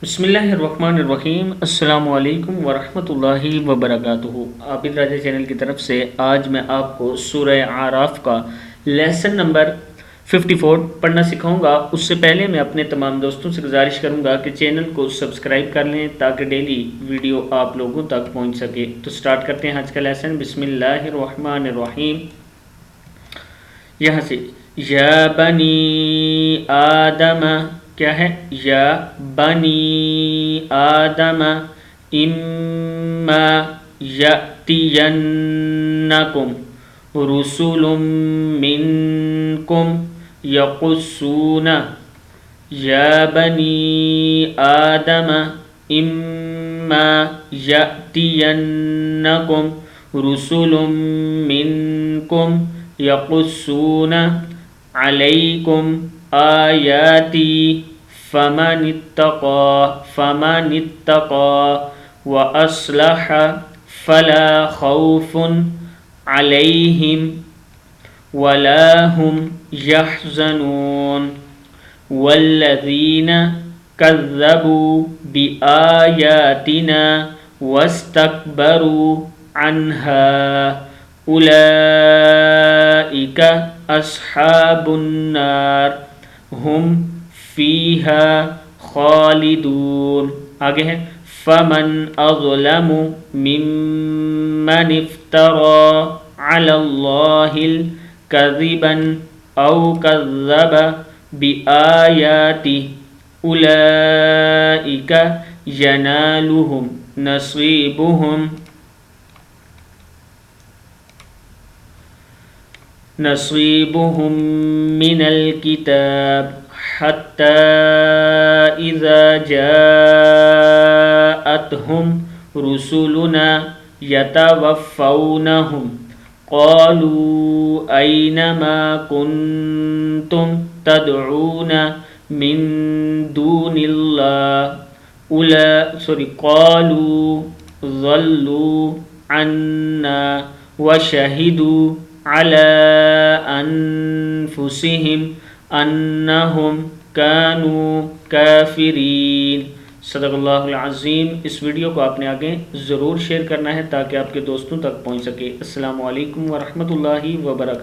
بسم اللہ الرحمن الرحیم۔ السلام علیکم ورحمۃ اللہ وبرکاتہ۔ عابد راجہ چینل کی طرف سے آج میں آپ کو سورہ اعراف کا لیسن نمبر 54 پڑھنا سکھاؤں گا۔ اس سے پہلے میں اپنے تمام دوستوں سے گزارش کروں گا کہ چینل کو سبسکرائب کر لیں تاکہ ڈیلی ویڈیو آپ لوگوں تک پہنچ سکے۔ تو سٹارٹ کرتے ہیں آج کا لیسن۔ بسم اللہ الرحمن الرحیم۔ یہاں سے یا بنی آدم کیا ہے؟ یا بنی آدم اما یأتینکم رسل منکم یقصون یا بنی آدم اما یأتینکم رسل منکم یقصون علیکم آیاتی فمن اتقى وأصلح فلا خوف عليهم ولا هم يحزنون والذين كذبوا بآياتنا واستكبروا عنها أولئك أصحاب النار هم فيها خالدون۔ آگے ہے فمن اظلم ممن افترى على الله كذبا او كذب بآياته أولئك ينالهم نصيبهم من الكتاب حتى إذا جاءتهم رسلنا يتوفونهم قالوا أين ما كنتم تدعون من دون الله قالوا ضلوا عنا وشهدوا على أنفسهم انہم کانوا کافرین۔ صدق اللہ العظیم۔ اس ویڈیو کو آپ نے آگے ضرور شیئر کرنا ہے تاکہ آپ کے دوستوں تک پہنچ سکے۔ السلام علیکم ورحمۃ اللہ وبرکاتہ۔